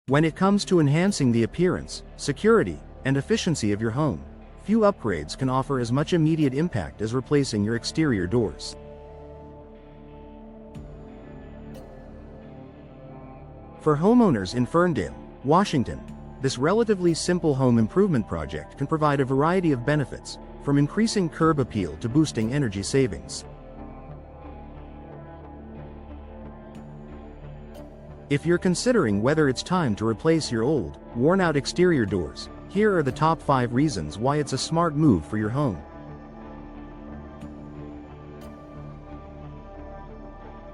When it comes to enhancing the appearance, security, and efficiency of your home, few upgrades can offer as much immediate impact as replacing your exterior doors. For homeowners in Ferndale, Washington, this relatively simple home improvement project can provide a variety of benefits, from increasing curb appeal to boosting energy savings. If you're considering whether it's time to replace your old, worn-out exterior doors, here are the top 5 reasons why it's a smart move for your home.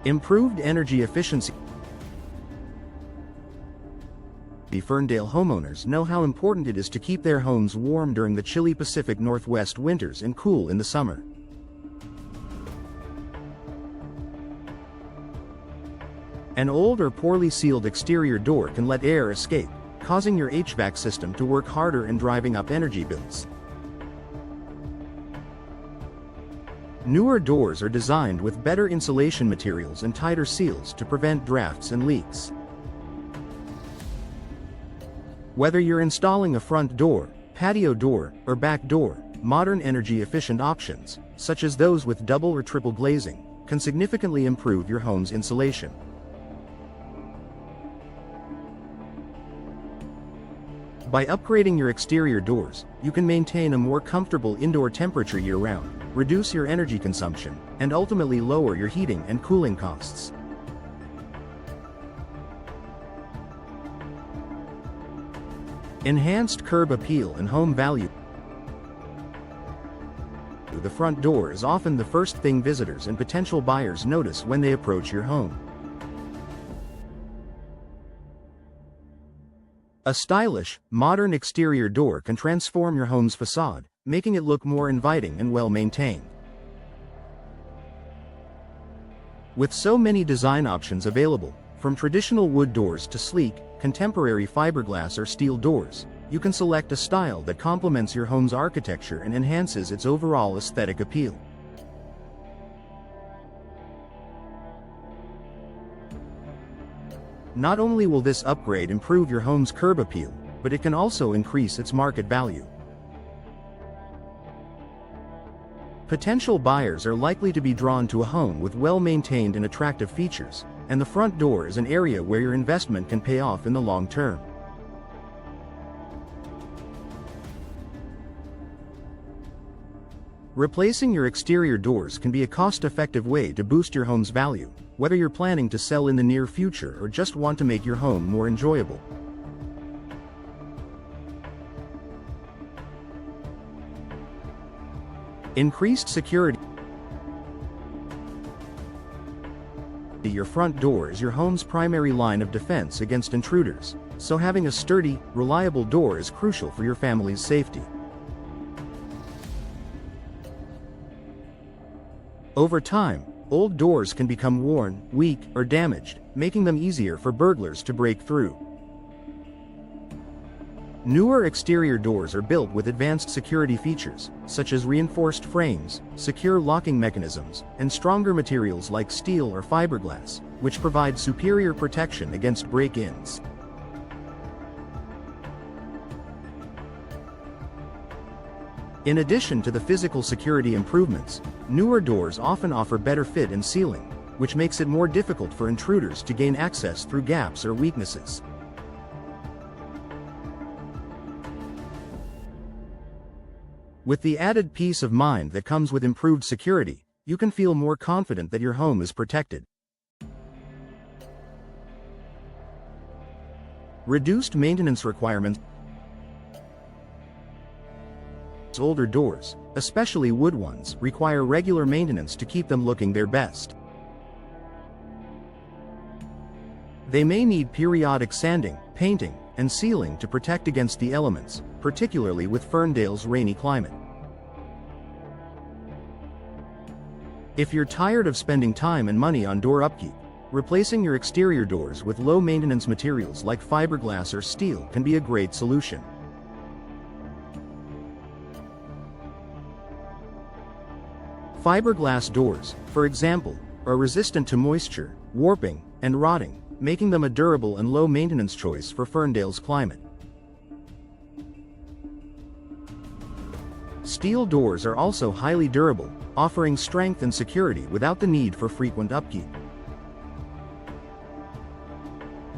Improved energy efficiency. The Ferndale homeowners know how important it is to keep their homes warm during the chilly Pacific Northwest winters and cool in the summer. An old or poorly sealed exterior door can let air escape, causing your HVAC system to work harder and driving up energy bills. Newer doors are designed with better insulation materials and tighter seals to prevent drafts and leaks. Whether you're installing a front door, patio door, or back door, modern energy-efficient options, such as those with double or triple glazing, can significantly improve your home's insulation. By upgrading your exterior doors, you can maintain a more comfortable indoor temperature year-round, reduce your energy consumption, and ultimately lower your heating and cooling costs. Enhanced curb appeal and home value. The front door is often the first thing visitors and potential buyers notice when they approach your home. A stylish, modern exterior door can transform your home's facade, making it look more inviting and well-maintained. With so many design options available, from traditional wood doors to sleek, contemporary fiberglass or steel doors, you can select a style that complements your home's architecture and enhances its overall aesthetic appeal. Not only will this upgrade improve your home's curb appeal, but it can also increase its market value. Potential buyers are likely to be drawn to a home with well-maintained and attractive features, and the front door is an area where your investment can pay off in the long term. Replacing your exterior doors can be a cost-effective way to boost your home's value, whether you're planning to sell in the near future or just want to make your home more enjoyable. Increased security. Your front door is your home's primary line of defense against intruders, so having a sturdy, reliable door is crucial for your family's safety. Over time, old doors can become worn, weak, or damaged, making them easier for burglars to break through. Newer exterior doors are built with advanced security features, such as reinforced frames, secure locking mechanisms, and stronger materials like steel or fiberglass, which provide superior protection against break-ins. In addition to the physical security improvements, newer doors often offer better fit and sealing, which makes it more difficult for intruders to gain access through gaps or weaknesses. With the added peace of mind that comes with improved security, you can feel more confident that your home is protected. Reduced maintenance requirements. Older doors, especially wood ones, require regular maintenance to keep them looking their best. They may need periodic sanding, painting, and sealing to protect against the elements, particularly with Ferndale's rainy climate. If you're tired of spending time and money on door upkeep, replacing your exterior doors with low-maintenance materials like fiberglass or steel can be a great solution. Fiberglass doors, for example, are resistant to moisture, warping, and rotting, making them a durable and low-maintenance choice for Ferndale's climate. Steel doors are also highly durable, offering strength and security without the need for frequent upkeep.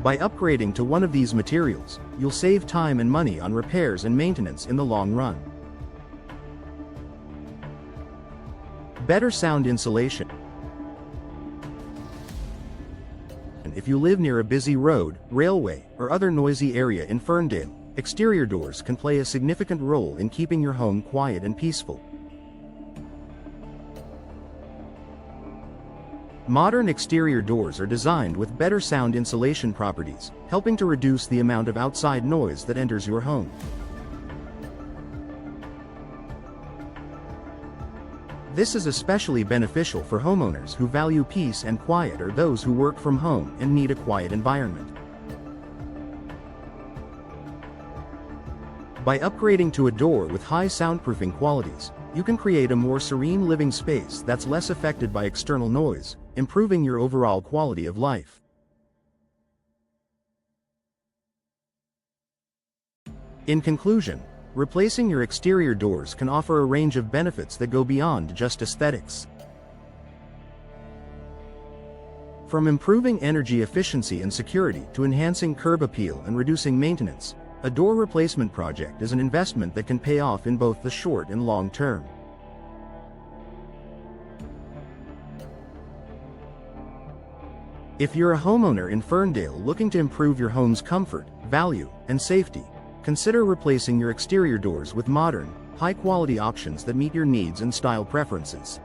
By upgrading to one of these materials, you'll save time and money on repairs and maintenance in the long run. Better sound insulation. If you live near a busy road, railway, or other noisy area in Ferndale, exterior doors can play a significant role in keeping your home quiet and peaceful. Modern exterior doors are designed with better sound insulation properties, helping to reduce the amount of outside noise that enters your home. This is especially beneficial for homeowners who value peace and quiet or those who work from home and need a quiet environment. By upgrading to a door with high soundproofing qualities, you can create a more serene living space that's less affected by external noise, improving your overall quality of life. In conclusion, replacing your exterior doors can offer a range of benefits that go beyond just aesthetics. From improving energy efficiency and security to enhancing curb appeal and reducing maintenance, a door replacement project is an investment that can pay off in both the short and long term. If you're a homeowner in Ferndale looking to improve your home's comfort, value, and safety, consider replacing your exterior doors with modern, high-quality options that meet your needs and style preferences.